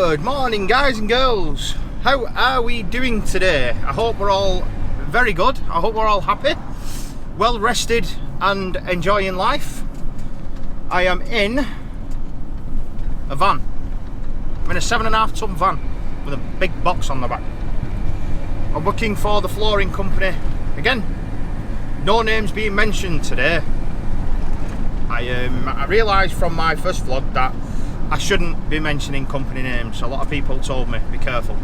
Good morning, guys and girls. How are we doing today? I hope we're all very good. I hope we're all happy, well rested and enjoying life. I am in a van. I'm in a 7.5 ton van with a big box on the back. I'm working for the flooring company. Again, no names being mentioned today. I realised from my first vlog that I shouldn't be mentioning company names. A lot of people told me, be careful.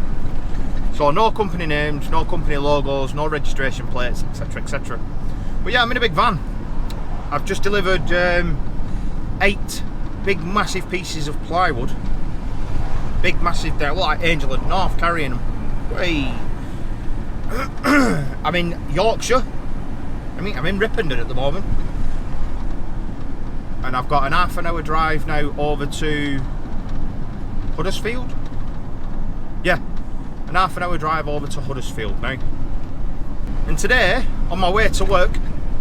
So no company names, no company logos, no registration plates, etc, etc. But yeah, I'm in a big van. I've just delivered 8 big massive pieces of plywood. Big massive, they're like Angel and North carrying them. Hey. I'm in Yorkshire. I'm in Ripondon at the moment. And I've got an half-an-hour drive now over to Huddersfield. Yeah, an half-an-hour drive over to Huddersfield now. And today, on my way to work,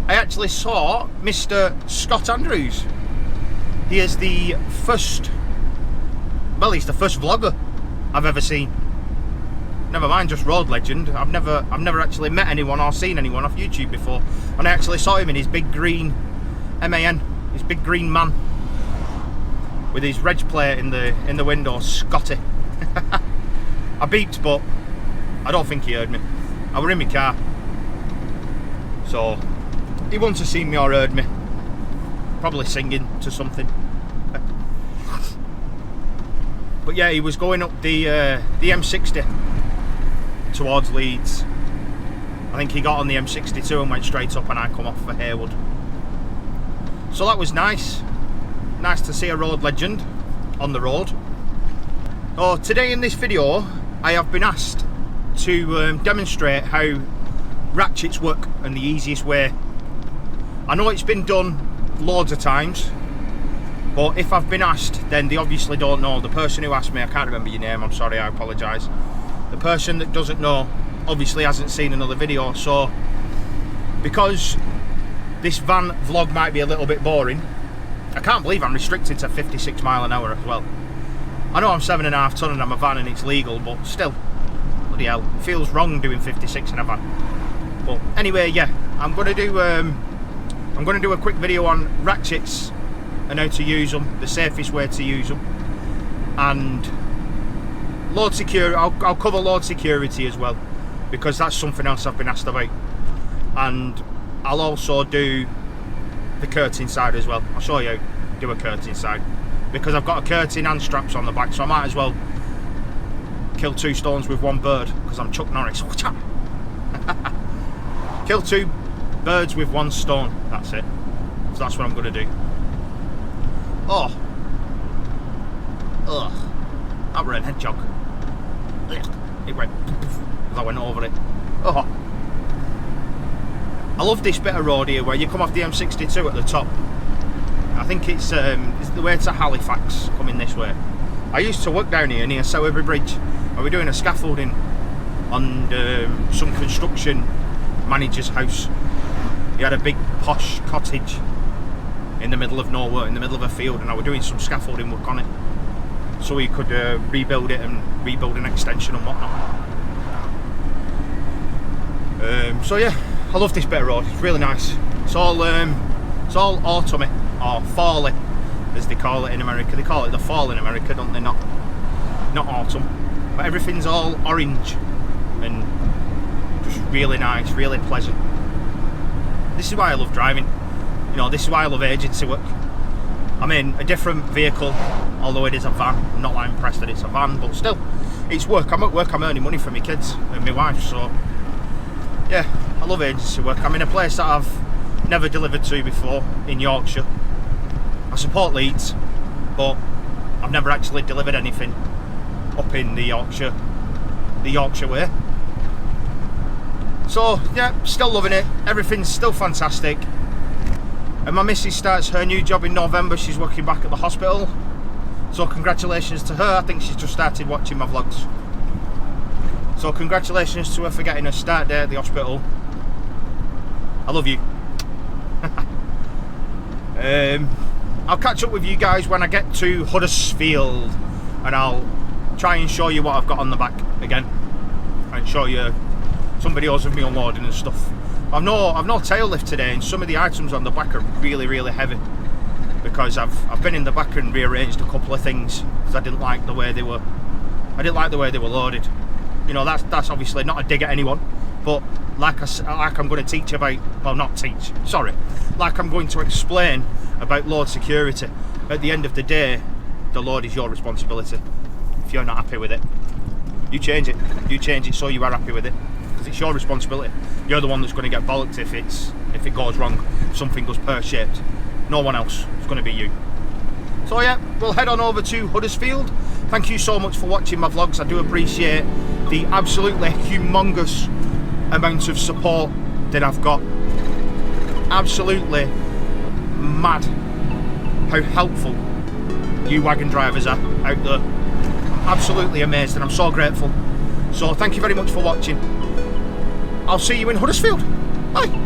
I actually saw Mr. Scott Andrews. He is the first, well, he's the first vlogger I've ever seen. Never mind just road legend. I've never actually met anyone or seen anyone off YouTube before. And I actually saw him in his big green MAN. His big green man with his reg plate in the window, Scotty. I beeped, but I don't think he heard me. I were in my car, so he wouldn't have seen me or heard me. Probably singing to something. But yeah, he was going up the M60 towards Leeds. I think he got on the M62 and went straight up, and I come off for Haywood. So that was nice. Nice to see a road legend on the road. Oh, today in this video, I have been asked to demonstrate how ratchets work and the easiest way. I know it's been done loads of times, but if I've been asked, then they obviously don't know. The person who asked me, I can't remember your name, I'm sorry, I apologise. The person that doesn't know obviously hasn't seen another video, so because this van vlog might be a little bit boring. I can't believe I'm restricted to 56 mile an hour as well. I know I'm 7.5 ton and I'm a van and it's legal, but still, bloody hell, it feels wrong doing 56 in a van. But anyway, yeah, I'm gonna do a quick video on ratchets and how to use them, the safest way to use them, and load security. I'll cover load security as well, because that's something else I've been asked about. And I'll also do the curtain side as well. I'll show you how to do a curtain side, because I've got a curtain and straps on the back, so I might as well kill 2 stones with 1 bird, because I'm Chuck Norris. Kill 2 birds with 1 stone, that's it. So that's what I'm going to do. Oh. Ugh. That were an hedgehog. It went, as I went over it. Oh. I love this bit of road here where you come off the M62 at the top. I think it's the way to Halifax, coming this way. I used to work down here near Sowerby Bridge. I was doing a scaffolding on some construction manager's house. He had a big posh cottage in the middle of nowhere, in the middle of a field, and I was doing some scaffolding work on it, so he could rebuild it and rebuild an extension and whatnot. So yeah, I love this bit of road. It's really nice. It's all autumny, or fally, as they call it in America. They call it the fall in America, don't they? Not autumn. But everything's all orange and just really nice, really pleasant. This is why I love driving. You know, this is why I love agency work. I'm in a different vehicle, although it is a van. I'm not that impressed that it's a van, but still, it's work. I'm at work, I'm earning money for my kids and my wife, so yeah, I love agency work. I'm in a place that I've never delivered to before, in Yorkshire. I support Leeds, but I've never actually delivered anything up in the Yorkshire way. So yeah, still loving it. Everything's still fantastic. And my missus starts her new job in November. She's working back at the hospital. So congratulations to her. I think she's just started watching my vlogs. So congratulations to her for getting her start day at the hospital. I love you. I'll catch up with you guys when I get to Huddersfield, and I'll try and show you what I've got on the back again, and show you some videos of me unloading and stuff. I've no tail lift today, and some of the items on the back are really heavy because I've been in the back and rearranged a couple of things because I didn't like the way they were. I didn't like the way they were loaded. You know, that's obviously not a dig at anyone, but like I'm going to teach about, well, not teach, sorry, like I'm going to explain about load security. At the end of the day, the load is your responsibility. If you're not happy with it, you change it. You change it so you are happy with it, because it's your responsibility. You're the one that's going to get bollocked if it goes wrong, if something goes pear-shaped. No one else. It's going to be you. So yeah, we'll head on over to Huddersfield. Thank you so much for watching my vlogs. I do appreciate the absolutely humongous amount of support that I've got. Absolutely mad how helpful you wagon drivers are out there. Absolutely amazed, and I'm so grateful. So thank you very much for watching. I'll see you in Huddersfield. Bye.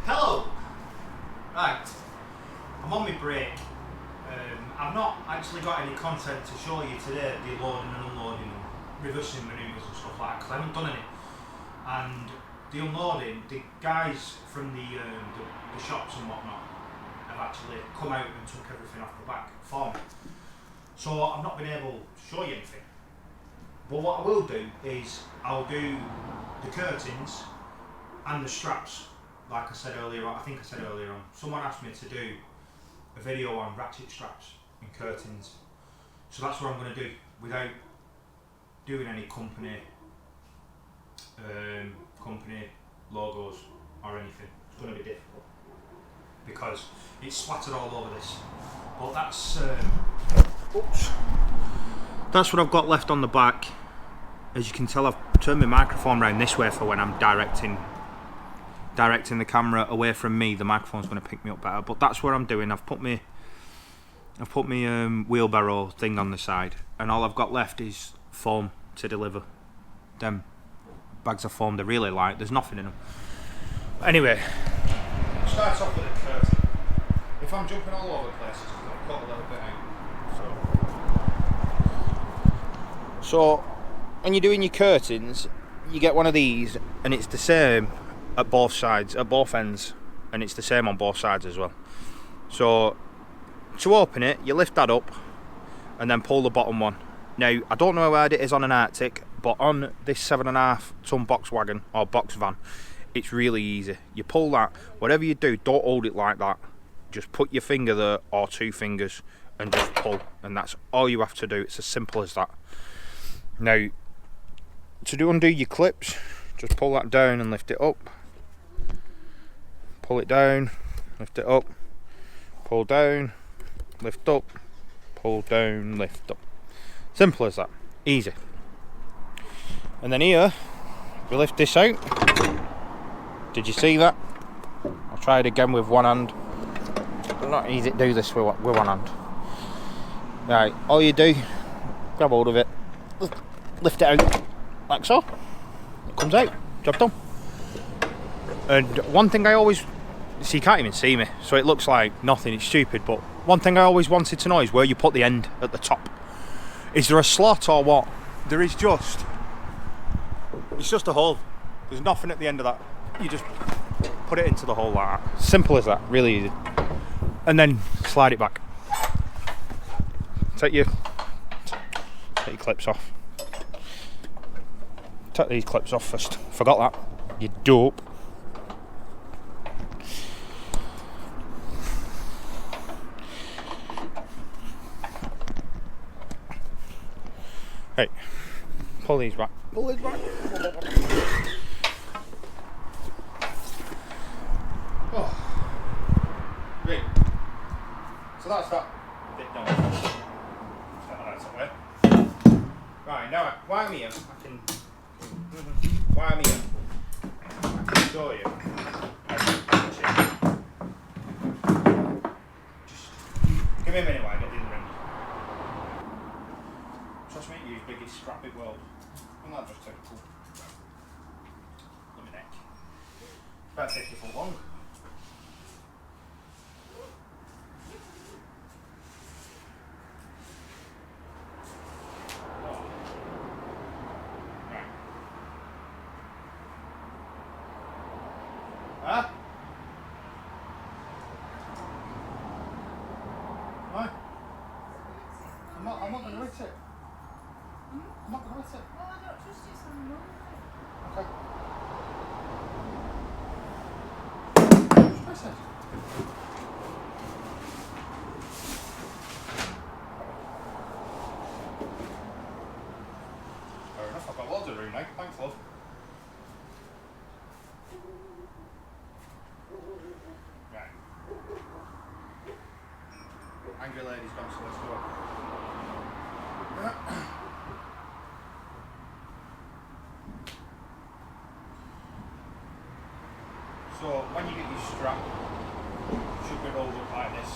Hello! Right, I'm on my break. I've not actually got any content to show you today, the loading and unloading and reversing manoeuvres and stuff like that, because I haven't done any. And the unloading, the guys from the shops and whatnot have actually come out and took everything off the back for me. So I've not been able to show you anything. But what I will do is I'll do the curtains and the straps. Like I said earlier on, I think I said earlier on, someone asked me to do a video on ratchet straps and curtains. So that's what I'm going to do, without doing any company logos or anything. It's going to be difficult because it's splattered all over this. But that's what I've got left on the back. As you can tell, I've turned my microphone around this way for when I'm directing the camera away from me. The microphone's going to pick me up better, but that's what I'm doing. I've put my wheelbarrow thing on the side, and all I've got left is foam to deliver. Them bags of foam, they're really light, there's nothing in them. Anyway, start off with a curtain. If I'm jumping all over the place, it's because I've cut a little bit out. So when you're doing your curtains, you get one of these, and it's the same at both sides, at both ends, and it's the same on both sides as well. So to open it, you lift that up and then pull the bottom one. Now, I don't know how hard it is on an Arctic, but on this 7.5 ton box wagon or box van, it's really easy. You pull that, whatever you do, don't hold it like that. Just put your finger there, or 2 fingers, and just pull, and that's all you have to do. It's as simple as that. Now, to undo your clips, just pull that down and lift it up. Pull it down, lift it up, pull down, lift up, pull down, lift up. Simple as that, easy. And then here, we lift this out. Did you see that? I'll try it again with one hand. It's not easy to do this with one hand. Right, all you do, grab hold of it, lift it out, like so. It comes out, job done. And one thing I always, so you can't even see me, so it looks like nothing, it's stupid, but one thing I always wanted to know is where you put the end at the top. Is there a slot or what? There is just, it's just a hole. There's nothing at the end of that. You just put it into the hole like that. Simple as that, really easy. And then slide it back. Take your clips off. Take these clips off first. Forgot that. You dope. Right, pull these back. Pull these back. Oh. Right. So that's that bit done. Set that out somewhere. Right, now while I'm here, I can Why I'm here, I can show you. Just give me a minute while I get in the ring. Trust me, you biggest strap in world. And that just took cool. Look at my neck. About 50 foot long. Huh? Why? I'm not going to hit it. I'm not going to hit it. Well, I don't trust you, so I'm not. Okay. What I said. Fair enough, I've got loads of room now. Thanks, love. Right. Angry lady's gone, so let's go. So when you get your strap, it should be rolled up like this.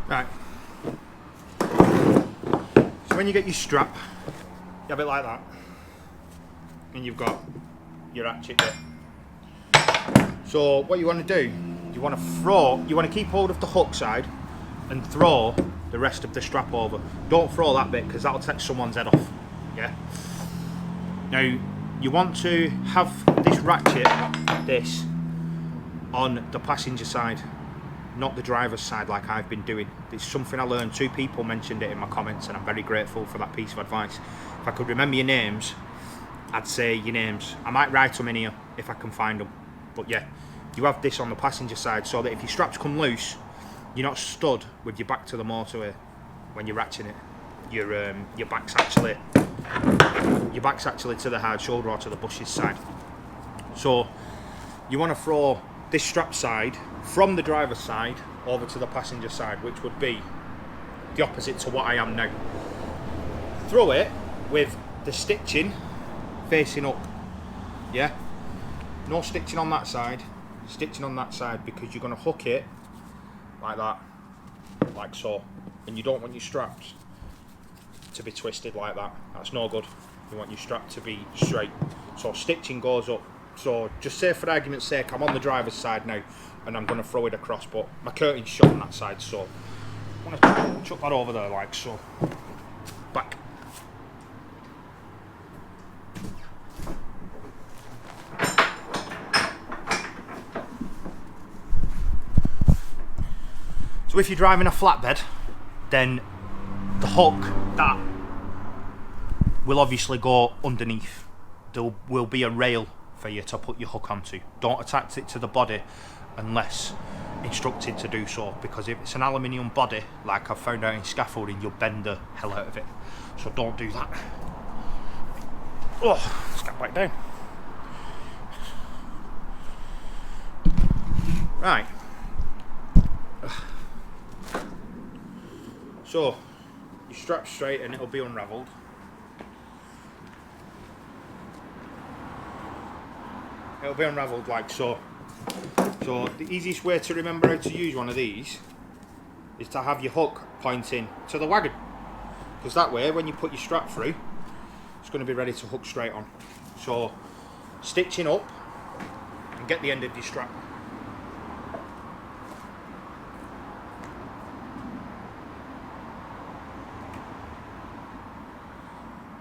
Right. So when you get your strap, you have it like that, and you've got your ratchet bit. So what you want to do, you want to keep hold of the hook side and throw the rest of the strap over. Don't throw that bit because that'll take someone's head off. Yeah. Now you want to have this ratchet, this, on the passenger side, not the driver's side like I've been doing. It's something I learned. 2 people mentioned it in my comments and I'm very grateful for that piece of advice. If I could remember your names, I'd say your names. I might write them in here if I can find them. But yeah, you have this on the passenger side so that if your straps come loose, you're not stood with your back to the motorway when you're ratcheting it. Your back's actually to the hard shoulder or to the bushes side. So you want to throw this strap side from the driver's side over to the passenger side, which would be the opposite to what I am now. Throw it with the stitching facing up. Yeah, no stitching on that side, stitching on that side, because you're going to hook it like that, like so, and you don't want your straps to be twisted like that. That's no good. You want your strap to be straight. So stitching goes up. So just say for argument's sake, I'm on the driver's side now and I'm going to throw it across, but my curtain's shut on that side, so I'm going to chuck that over there like so. Back. So if you're driving a flatbed, then the hook, that will obviously go underneath. There will be a rail for you to put your hook onto. Don't attach it to the body unless instructed to do so, because if it's an aluminium body, like I've found out in scaffolding, you'll bend the hell out of it. So don't do that. Oh, let's get back down. Right. So, you strap straight and it'll be unravelled. It'll be unravelled like so. So, the easiest way to remember how to use one of these is to have your hook pointing to the wagon. Because that way, when you put your strap through, it's going to be ready to hook straight on. So, stitching up and get the end of your strap.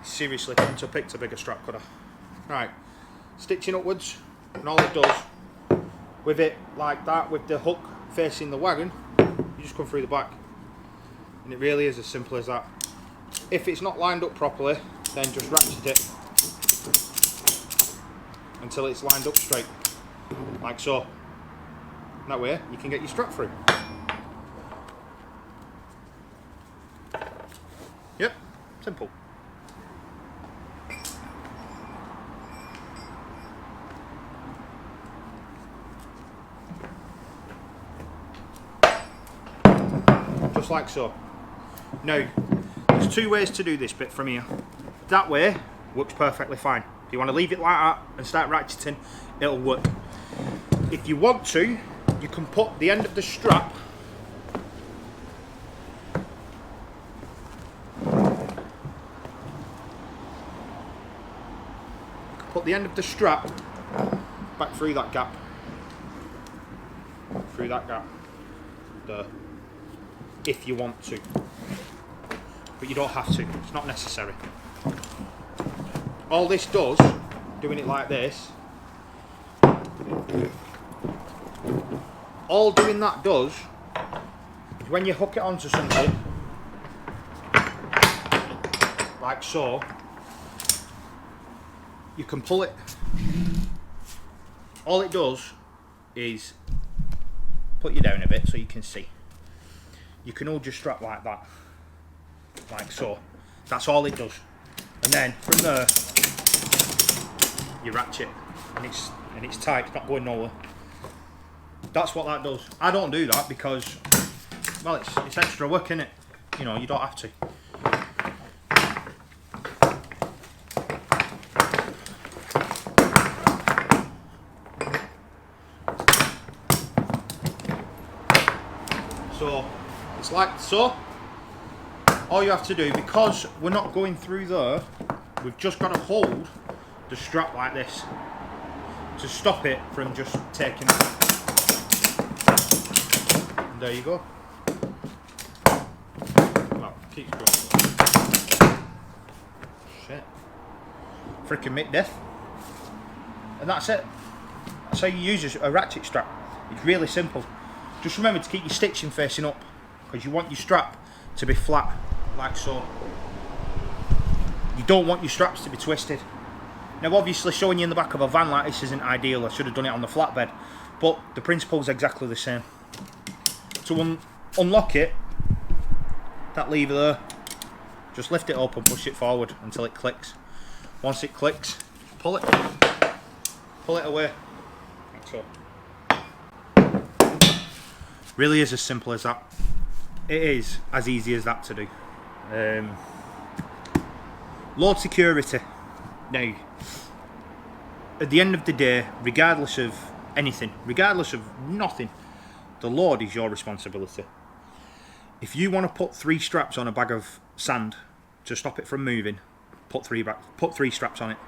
Seriously, couldn't have picked a bigger strap, could I? Right, stitching upwards, and all it does, with it like that, with the hook facing the wagon, you just come through the back. And it really is as simple as that. If it's not lined up properly, then just ratchet it until it's lined up straight, like so. And that way, you can get your strap through. Yep, simple. just like so. Now, there's two ways to do this bit from here. That way works perfectly fine. If you want to leave it like that and start ratcheting, it'll work. If you want to, you can put the end of the strap back through that gap. Through that gap. There. If you want to. But you don't have to. It's not necessary. All this does, doing it like this, all doing that does is when you hook it onto something, like so, you can pull it. All it does is put you down a bit so you can see. You can hold your strap like that, like so. That's all it does. And then from there, you ratchet, and it's tight. It's not going nowhere. That's what that does. I don't do that because, well, it's extra work, isn't it? You know, you don't have to. So it's like so. All you have to do, because we're not going through there, we've just got to hold the strap like this to stop it from just taking it. And there you go. Well, keeps going. Shit. Freaking make death. And that's it. That's how you use a ratchet strap. It's really simple. Just remember to keep your stitching facing up, because you want your strap to be flat, like so. You don't want your straps to be twisted. Now obviously showing you in the back of a van like this isn't ideal. I should have done it on the flatbed, but the principle is exactly the same. To unlock it, that lever there, just lift it up and push it forward until it clicks. Once it clicks, pull it away, like so. Really is as simple as that. It is as easy as that to do. Load security. Now, at the end of the day, regardless of anything, regardless of nothing, the load is your responsibility. If you want to put 3 straps on a bag of sand to stop it from moving, put 3 straps on it.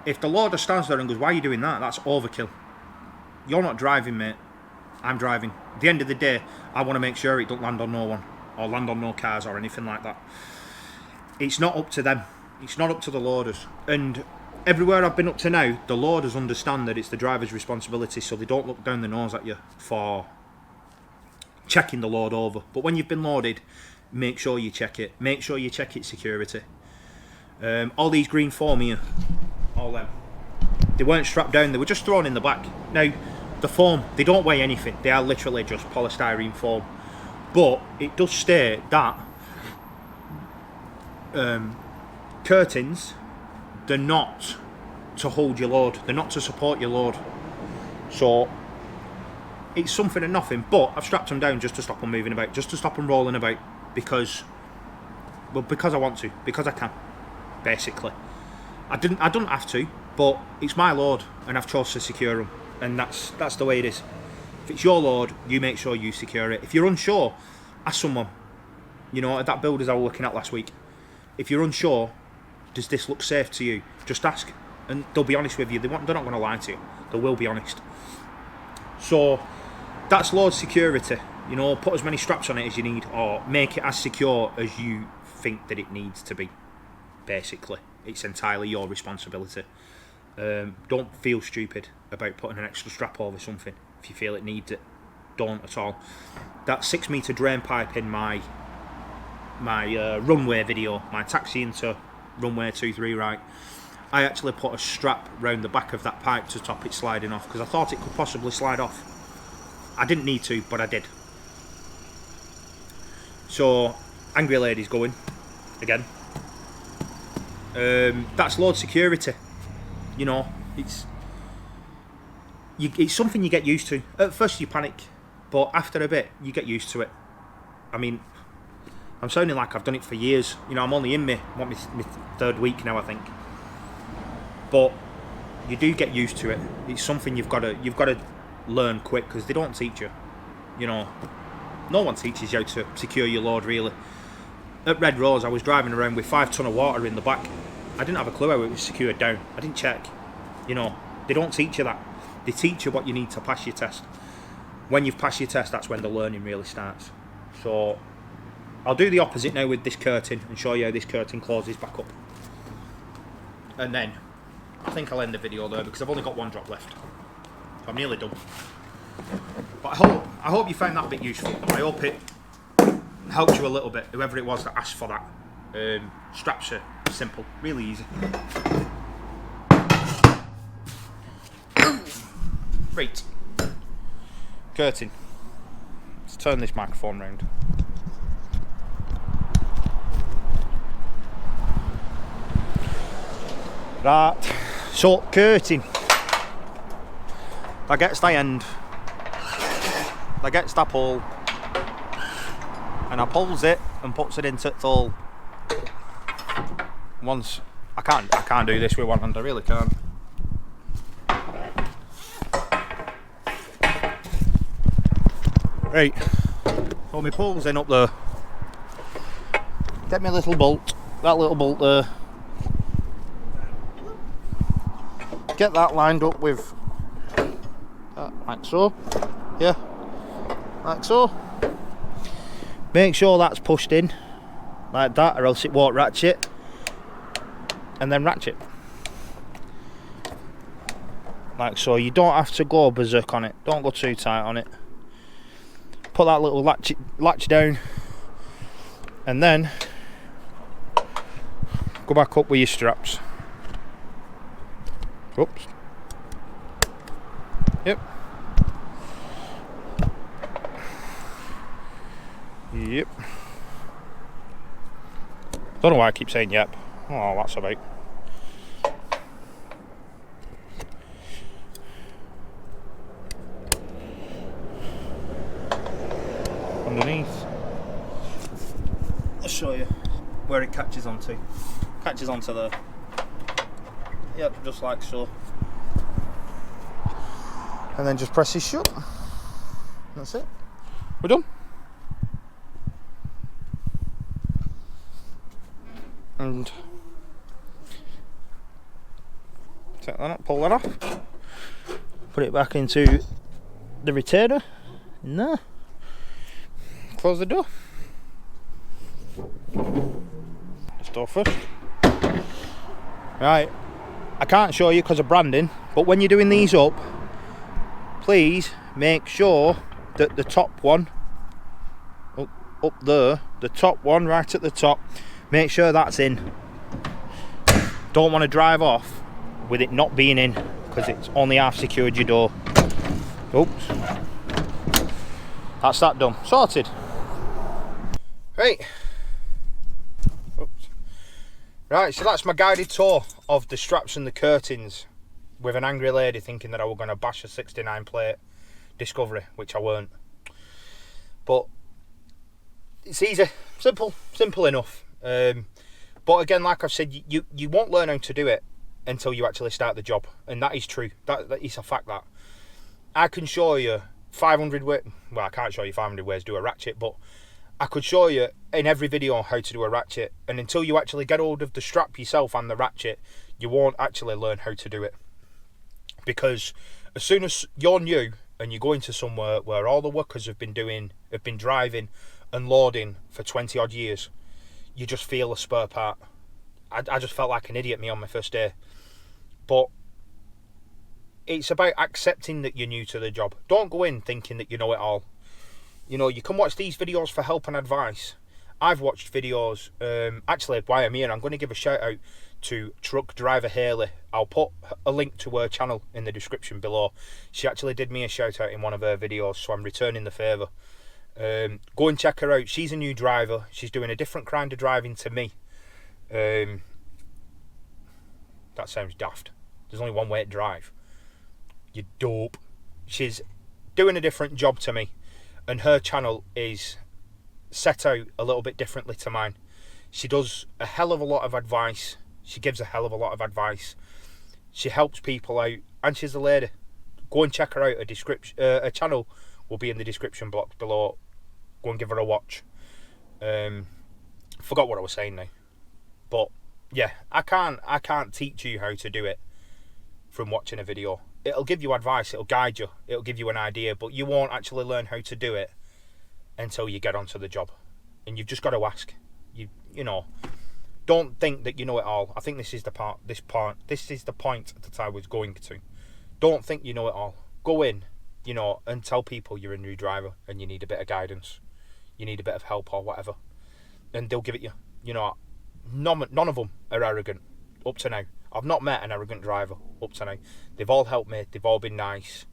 If the loader stands there and goes, "Why are you doing that? That's overkill." You're not driving, mate. I'm driving. At the end of the day, I want to make sure it don't land on no one, or land on no cars or anything like that. It's not up to them. It's not up to the loaders. And everywhere I've been up to now, the loaders understand that it's the driver's responsibility, so they don't look down the nose at you for checking the load over. But when you've been loaded, make sure you check it. Make sure you check its security. All these green foam here, all them, they weren't strapped down, they were just thrown in the back. Now, the foam, they don't weigh anything. They are literally just polystyrene foam. But it does state that curtains, they're not to hold your load. They're not to support your load. So it's something and nothing. But I've strapped them down just to stop them moving about, just to stop them rolling about, because I want to, because I can, basically. I don't have to, but it's my load, and I've chosen to secure them. And that's the way it is. If it's your load, you make sure you secure it. If you're unsure, ask someone. You know, at that builders I was looking at last week. If you're unsure, does this look safe to you? Just ask, and they'll be honest with you. They're not going to lie to you. They will be honest. So that's load security. You know, put as many straps on it as you need, or make it as secure as you think that it needs to be. Basically, it's entirely your responsibility. Don't feel stupid about putting an extra strap over something if you feel it needs it. Don't at all. That 6-metre drain pipe in my runway video, my taxi into runway 23 right, I actually put a strap round the back of that pipe to stop it sliding off, because I thought it could possibly slide off. I didn't need to, but I did. So, angry lady's going again. That's load security. You know, it's something you get used to. At first you panic, but after a bit you get used to it. I mean, I'm sounding like I've done it for years. You know, I'm only in my third week now, I think. But you do get used to it. It's something you've got to learn quick, because they don't teach you. You know, no one teaches you how to secure your load, really. At Red Rose, I was driving around with 5 ton of water in the back. I didn't have a clue how it was secured down. I didn't check. You know, they don't teach you that. They teach you what you need to pass your test. When you've passed your test, that's when the learning really starts. So I'll do the opposite now with this curtain and show you how this curtain closes back up. And then I think I'll end the video there, because I've only got one drop left. So I'm nearly done. But I hope you found that bit useful. I hope it helped you a little bit, whoever it was that asked for that. Straps are simple, really easy. Right. Curtain. Let's turn this microphone round. Right. So, curtain. That gets the end. That gets the pole. And I pulls it and puts it into the hole. Once I can't do this with one hand, I really can't. Right, so my pole's in up there. Get me a little bolt, that little bolt there. Get that lined up with that, like so. Yeah, like so. Make sure that's pushed in like that, or else it won't ratchet. And then ratchet like so. You don't have to go berserk on it, don't go too tight on it. Put that little latch down, and then go back up with your straps. Oops. Yep. Yep. Don't know why I keep saying yep. Oh, that's about. Underneath. I'll show you where it catches onto. Catches onto there. Yep, just like so. And then just press it shut. That's it. We're done. And take that up, pull that off. Put it back into the retainer. No. Close the door. This door first. Right. I can't show you because of branding, but when you're doing these up, please make sure that the top one, up there, the top one right at the top, make sure that's in. Don't want to drive off with it not being in, because it's only half secured your door. Oops. That's that done. Sorted. Right. Oops. Right, so that's my guided tour of the straps and the curtains, with an angry lady thinking that I was going to bash a 69 plate Discovery, which I weren't. But it's easy, simple enough. But again, like I've said, you won't learn how to do it until you actually start the job, and that is true. That is a fact. That I can show you 500 ways. Well, I can't show you 500 ways to do a ratchet, but I could show you in every video how to do a ratchet, and until you actually get hold of the strap yourself and the ratchet, you won't actually learn how to do it. Because as soon as you're new and you go into somewhere where all the workers have been driving and loading for 20 odd years, you just feel a spare part. I just felt like an idiot on my first day. But it's about accepting that you're new to the job. Don't go in thinking that you know it all. You know, you can watch these videos for help and advice. I've watched videos, actually, while I'm here, I'm going to give a shout out to Truck Driver Haley. I'll put a link to her channel in the description below. She actually did me a shout out in one of her videos, so I'm returning the favour. Go and check her out. She's a new driver. She's doing a different kind of driving to me. That sounds daft. There's only one way to drive. You dope. She's doing a different job to me, and her channel is set out a little bit differently to mine. She does a hell of a lot of advice. She gives a hell of a lot of advice. She helps people out, and she's a lady. Go and check her out. Her channel will be in the description box below. Go and give her a watch. Forgot what I was saying now, but yeah, I can't teach you how to do it from watching a video. It'll give you advice, it'll guide you, it'll give you an idea, but you won't actually learn how to do it until you get onto the job. And you've just got to ask. You know, don't think that you know it all. I think this is the point that I was going to. Don't think you know it all. Go in, you know, and tell people you're a new driver and you need a bit of guidance, you need a bit of help or whatever, and they'll give it you. You know, none of them are arrogant up to now. I've not met an arrogant driver up to now. They've all helped me. They've all been nice.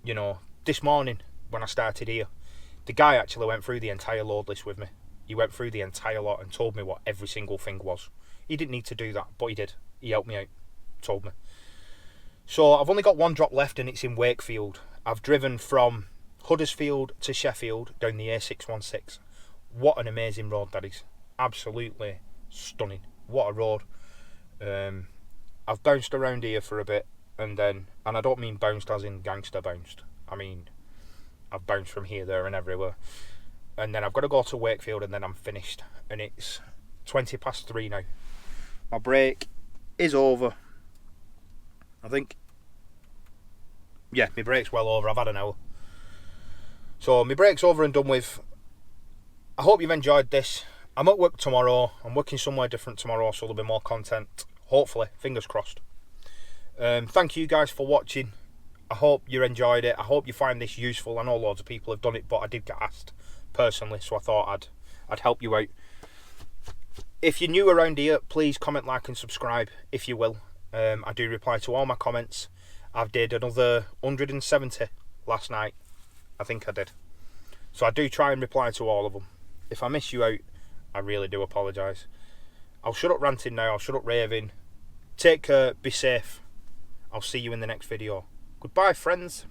You know, this morning when I started here, the guy actually went through the entire load list with me. He went through the entire lot and told me what every single thing was. He didn't need to do that, but he did. He helped me out, told me. So I've only got one drop left, and it's in Wakefield. I've driven from Huddersfield to Sheffield down the A616. What an amazing road that is. Absolutely stunning. What a road. I've bounced around here for a bit, and I don't mean bounced as in gangster bounced. I mean, I've bounced from here, there and everywhere. And then I've got to go to Wakefield, and then I'm finished. And it's 3:20 now. My break is over. I think. Yeah, my break's well over. I've had an hour. So my break's over and done with. I hope you've enjoyed this. I'm at work tomorrow. I'm working somewhere different tomorrow, so there'll be more content. Hopefully, fingers crossed. Thank you guys for watching. I hope you enjoyed it. I hope you find this useful. I know loads of people have done it, but I did get asked personally, so I thought I'd help you out. If you're new around here, please comment, like and subscribe if you will. I do reply to all my comments. I've did another 170 last night. I think I did. So I do try and reply to all of them. If I miss you out, I really do apologise. I'll shut up ranting now. I'll shut up raving. Take care. Be safe. I'll see you in the next video. Goodbye, friends.